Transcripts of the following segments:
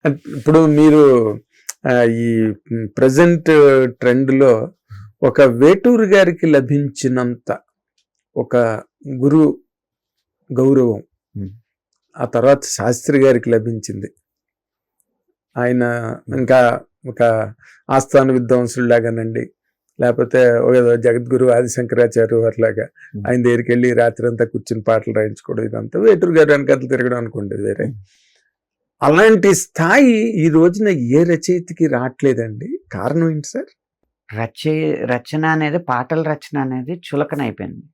ఇప్పుడు మీరు ఈ ప్రజెంట్ ట్రెండ్లో ఒక వేటూరు గారికి లభించినంత ఒక గురు గౌరవం ఆ తర్వాత శాస్త్రి గారికి లభించింది. ఆయన ఇంకా ఒక ఆస్థాన విద్వాంసులాగానండి, లేకపోతే జగద్గురు ఆదిశంకరాచార్య అట్లాగా ఆయన దగ్గరికి వెళ్ళి రాత్రి అంతా కూర్చుని పాటలు రాయించుకోవడం, ఇదంతా వేటూరు గారు వెనకాల తిరగడం అనుకోండి వేరే. అలాంటి స్థాయి ఈ రోజున ఏ రచయితకి రావట్లేదండి. కారణం ఏంటి సార్? రచన అనేది, పాటల రచన అనేది చులకన అయిపోయింది.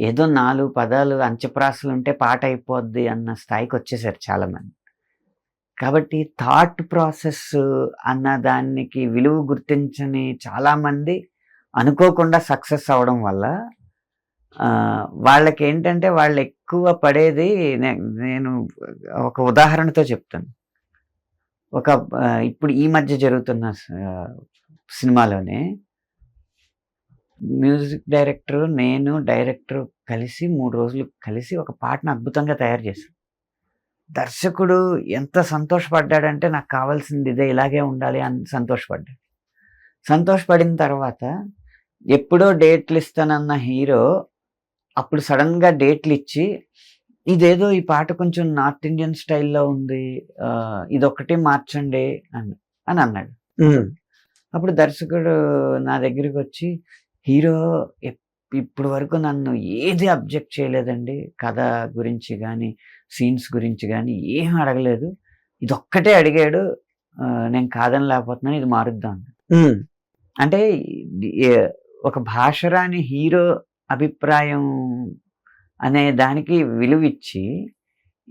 ఏదో 4 పదాలు అంచెప్రాసలు ఉంటే పాట అయిపోద్ది అన్న స్థాయికి వచ్చేసారు చాలా మంది. కాబట్టి థాట్ ప్రాసెస్ అన్న దానికి విలువ గుర్తించని చాలా మంది అనుకోకుండా సక్సెస్ అవడం వల్ల వాళ్ళకి ఏంటంటే వాళ్ళు ఎక్కువ పడేది, నేను ఒక ఉదాహరణతో చెప్తాను. ఇప్పుడు ఈ మధ్య జరుగుతున్న సినిమాలోనే మ్యూజిక్ డైరెక్టర్, నేను డైరెక్టర్ కలిసి 3 రోజులు కలిసి ఒక పాటను అద్భుతంగా తయారు చేశాం. దర్శకుడు ఎంత సంతోషపడ్డాడంటే నాకు కావాల్సింది ఇదే, ఇలాగే ఉండాలి అని సంతోషపడిన తర్వాత ఎప్పుడో డేట్లు ఇస్తానన్న హీరో అప్పుడు సడన్గా డేట్లు ఇచ్చి ఇదేదో ఈ పాట కొంచెం నార్త్ ఇండియన్ స్టైల్లో ఉంది, ఇదొక్కటి మార్చండి అని అన్నాడు. అప్పుడు దర్శకుడు నా దగ్గరికి వచ్చి, హీరో ఇప్పుడు వరకు నన్ను ఏది అబ్జెక్ట్ చేయలేదండి, కథ గురించి కానీ సీన్స్ గురించి కానీ ఏం అడగలేదు, ఇదొక్కటే అడిగాడు, నేను కాదని లేకపోతున్నాను, ఇది మారుద్దాం. అంటే ఒక భాష రాని హీరో అభిప్రాయం అనే దానికి విలువ ఇచ్చి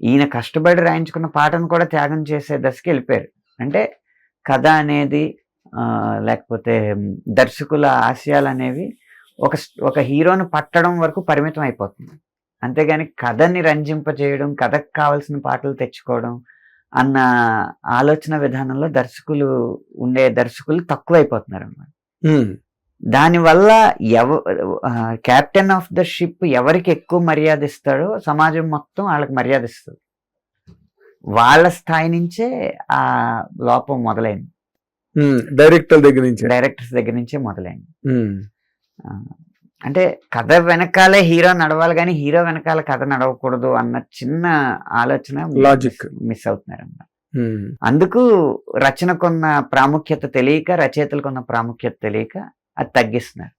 ఈయన కష్టపడి రాయించుకున్న పాటను కూడా త్యాగం చేసే దశకి వెళ్ళిపోయారు. అంటే కథ అనేది లేకపోతే దర్శకుల ఆశయాలు అనేవి ఒక హీరోను పట్టడం వరకు పరిమితం అయిపోతుంది. అంతేగాని కథని రంజింపజేయడం, కథకు కావాల్సిన పాటలు తెచ్చుకోవడం అన్న ఆలోచన విధానంలో దర్శకులు తక్కువైపోతున్నారు అన్నమాట. దానివల్ల కెప్టెన్ ఆఫ్ ద షిప్ ఎవరికి ఎక్కువ మర్యాద ఇస్తాడో సమాజం మొత్తం వాళ్ళకి మర్యాద ఇస్తుంది. వాళ్ళ స్థాయి నుంచే ఆ లోపం మొదలైంది. డైరెక్టర్స్ దగ్గర నుంచే మొదలైంది. అంటే కథ వెనకాలే హీరో నడవాలి కానీ హీరో వెనకాల కథ నడవకూడదు అన్న చిన్న ఆలోచన లాజిక్ మిస్ అవుతున్నారు అన్నమాట. అందుకు రచనకున్న ప్రాముఖ్యత తెలియక, రచయితలకున్న ప్రాముఖ్యత తెలియక అది తగ్గిస్తున్నారు.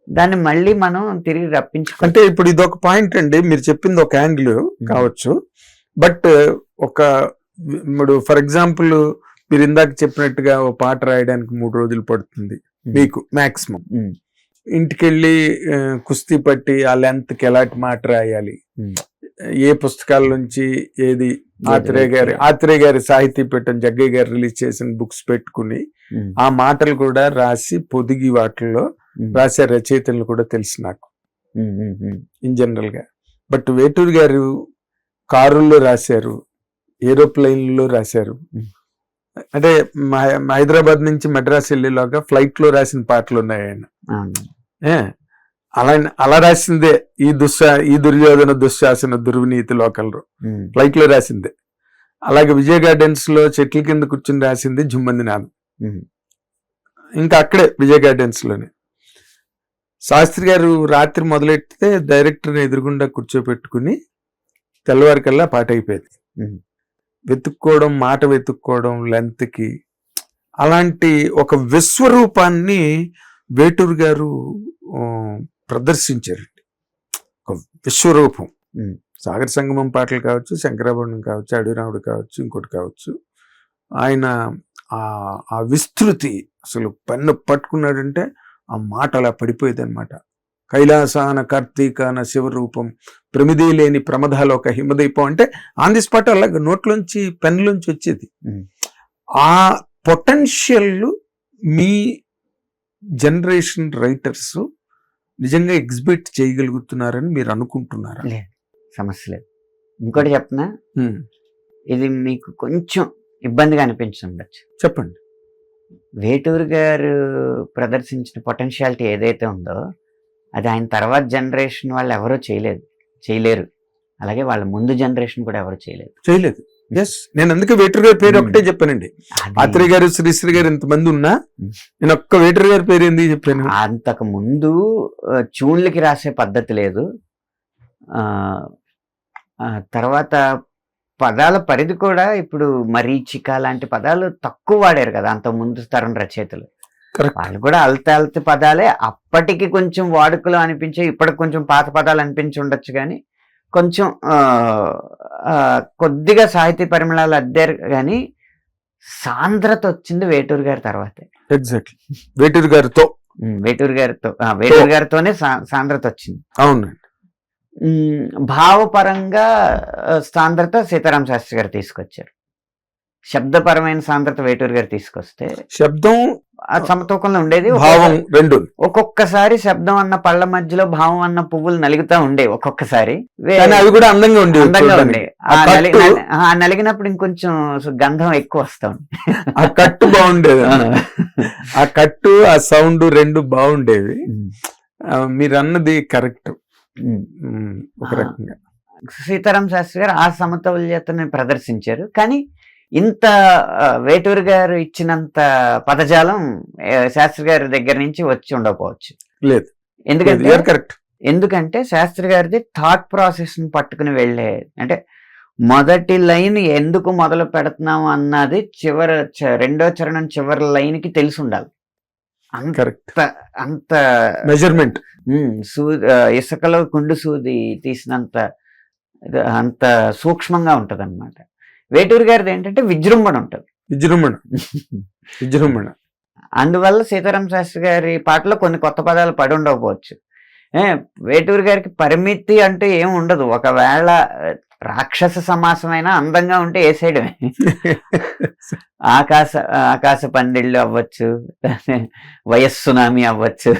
దాన్ని మళ్ళీ మనం తిరిగి రప్పించుకో. అంటే ఇప్పుడు ఇదొక పాయింట్ అండి, మీరు చెప్పింది ఒక యాంగిల్ కావచ్చు. బట్ ఇప్పుడు ఫర్ ఎగ్జాంపుల్ మీరు ఇందాక చెప్పినట్టుగా ఓ పాట రాయడానికి 3 రోజులు పడుతుంది మీకు మాక్సిమం. ఇంటికెళ్ళి కుస్తీ పట్టి ఆ లెంత్కి ఎలాంటి మాట రాయాలి, ఏ పుస్తకాల నుంచి ఏది, ఆత్రేయ గారి సాహితీ పీఠం జగ్గయ్య గారు రిలీజ్ చేసిన బుక్స్ పెట్టుకుని ఆ మాటలు కూడా రాసి పొదిగి వాటిల్లో రాసే రచయితలు కూడా తెలుసు నాకు ఇన్ జనరల్ గా. బట్ వేటూరు గారు కారుల్లో రాశారు, ఏరోప్లైన్లో రాశారు. అంటే హైదరాబాద్ నుంచి మద్రాసు వెళ్ళేలాగా ఫ్లైట్ లో రాసిన పాటలు ఉన్నాయి ఆయన. అలా రాసిందే ఈ దుర్యోధన దుశ్శాసన దుర్వినీతి లోకల్లో ఫ్లైట్ లో రాసిందే. అలాగే విజయ గార్డెన్స్ లో చెట్ల కింద కూర్చుని రాసింది జుమ్మంది నాన్న, ఇంకా అక్కడే విజయ గార్డెన్స్ లోనే. శాస్త్రి గారు రాత్రి మొదలెట్టితే డైరెక్టర్ని ఎదురుగుండా కూర్చోపెట్టుకుని తెల్లవారికల్లా పాట అయిపోయేది. వెతుక్కోవడం, మాట వెతుక్కోవడం లెంత్కి. అలాంటి ఒక విశ్వరూపాన్ని వేటూరు గారు ప్రదర్శించారండి. ఒక విశ్వరూపం. సాగర సంగమం పాటలు కావచ్చు, శంకరాభరణం కావచ్చు, అడవిరాముడు కావచ్చు, ఇంకోటి కావచ్చు. ఆయన ఆ విస్తృతి అసలు పెన్ను పట్టుకున్నాడంటే ఆ మాట అలా పడిపోయేది అనమాట. కైలాసాన కార్తీకాన శివరూపం ప్రమిది లేని ప్రమదాలో ఒక హిమదీపం అంటే ఆన్ ది స్పాట్ అలా నోట్లోంచి పెన్నులోంచి వచ్చేది. ఆ పొటెన్షియల్ మీ జనరేషన్ రైటర్స్ నిజంగా ఎగ్జిబిట్ చేయగలుగుతున్నారని మీరు అనుకుంటున్నారా? సమస్య లేదు. ఇంకోటి చెప్పనా, ఇది మీకు కొంచెం ఇబ్బందిగా అనిపించుండొచ్చు. చెప్పండి. వేటూరు గారు ప్రదర్శించిన పొటెన్షియాలిటీ ఏదైతే ఉందో అది ఆయన తర్వాత జనరేషన్ వాళ్ళు ఎవరో చేయలేరు. అలాగే వాళ్ళ ముందు జనరేషన్ కూడా ఎవరు చేయలేదు. ఎస్, నేను అందుకే వేటర్ గారి పేరు ఒకటే చెప్పానండి. ఆత్రేయ గారు, శ్రీశ్రీ గారు ఇంతమంది ఉన్నా నేను ఒక్క వేటర్ గారి పేరు ఎందుకు చెప్పాను? అంతకు ముందు ట్యూన్లకి రాసే పద్ధతి లేదు. తర్వాత పదాల పరిధి కూడా ఇప్పుడు మరీచిక లాంటి పదాలు తక్కువ వాడారు కదా అంత ముందు తరం రచయితలు. వాళ్ళు కూడా అల్త పదాలే, అప్పటికి కొంచెం వాడుకలు అనిపించే, ఇప్పటికి కొంచెం పాత పదాలు అనిపించి ఉండొచ్చు, కానీ కొంచెం కొద్దిగా సాహితీ పరిమళాలు అద్దారు. కానీ సాంద్రత వచ్చింది వేటూరు గారి తర్వాతే. ఎగ్జాక్ట్లీ, వేటూరు గారితోనే సాంద్రత వచ్చింది. అవునండి. భావపరంగా సాంద్రత సీతారామ శాస్త్రి గారు తీసుకొచ్చారు. శబ్దపరమైన సాంద్రత వేటూరు గారు తీసుకొస్తే శబ్దం సమతూకంలో ఉండేది. భావం రెండు. ఒక్కొక్కసారి శబ్దం అన్న పళ్ళ మధ్యలో భావం అన్న పువ్వులు నలుగుతా ఉండే, ఒక్కొక్కసారి అవి కూడా అందంగా ఉండే. ఆ నలిగినప్పుడు ఇంకొంచెం గంధం ఎక్కువ వస్తా ఉంది. ఆ కట్టు బాగుండేది, ఆ కట్టు ఆ సౌండ్ రెండు బాగుండేవి. మీరు అన్నది కరెక్ట్. ఒక రకంగా సీతారామ శాస్త్రి గారు ఆ సమతౌల్యతని ప్రదర్శించారు. కానీ ఇంత వేటూరు గారు ఇచ్చినంత పదజాలం శాస్త్రి గారి దగ్గర నుంచి వచ్చి ఉండకపోవచ్చు. లేదు, ఎందుకంటే శాస్త్రి గారిది థాట్ ప్రాసెస్ ని పట్టుకుని వెళ్ళే, అంటే మొదటి లైన్ ఎందుకు మొదలు పెడుతున్నాము అన్నది రెండో చరణం చివరి లైన్ కి తెలిసి ఉండాలి. అంత మెజర్మెంట్, ఇసుకలో కుండు సూది తీసినంత అంత సూక్ష్మంగా ఉంటది అన్నమాట. వేటూరు గారిది ఏంటంటే విజృంభణ ఉంటుంది. విజృంభణ. అందువల్ల సీతారామ శాస్త్రి గారి పాటలో కొన్ని కొత్త పదాలు పడి ఉండకపోవచ్చు. వేటూరు గారికి పరిమితి అంటే ఏం ఉండదు. ఒకవేళ రాక్షస సమాసమైనా అందంగా ఉంటే వేసేయడమే. ఆకాశ పందిళ్ళు అవ్వచ్చు, వయస్సునామీ అవ్వచ్చు.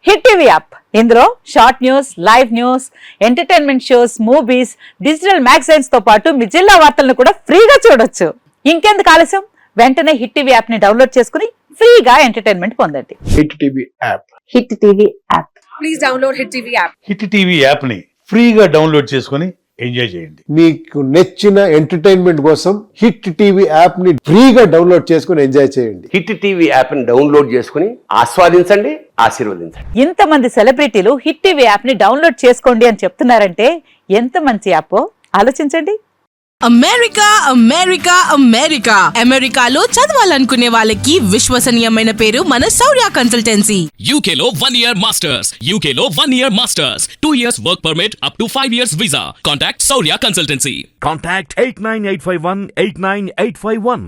హిట్ టీవీ యాప్, ఇందులో short news, live news, entertainment shows, movies, digital magazines తో పాటు మీ జిల్లా వార్తలను కూడా ఫ్రీగా చూడొచ్చు. ఇంకెందుకు ఆలస్యం, వెంటనే హిట్ టీవీ యాప్ ని డౌన్లోడ్ చేసుకుని ఫ్రీగా ఎంటర్టైన్మెంట్ పొందండి. Hit TV app. Hit TV app. Please download hit TV app. Hit TV app ని ఫ్రీగా డౌన్లోడ్ చేసుకుని ఎంజాయ్ చేయండి. మీకు నచ్చిన ఎంటర్టైన్మెంట్ కోసం హిట్ టీవీ యాప్ ని ఫ్రీగా డౌన్లోడ్ చేసుకుని ఎంజాయ్ చేయండి. హిట్ టీవీ యాప్ ని డౌన్లోడ్ చేసుకుని ఆస్వాదించండి, ఆశీర్వదించండి. ఇంతమంది సెలబ్రిటీలు హిట్ టీవీ యాప్ ని డౌన్లోడ్ చేసుకోండి అని చెప్తున్నారంటే ఎంత మంచి యాప్ ఆలోచించండి. అమెరికాలో చదవాలనుకునే వాళ్ళకి విశ్వసనీయమైన పేరు మన శౌర్య కన్సల్టెన్సీ. UK లో 1 year masters, UK లో 1 year masters, 2 years work permit up to 5 years visa. Contact Saurya Consultancy. Contact 89851 89851.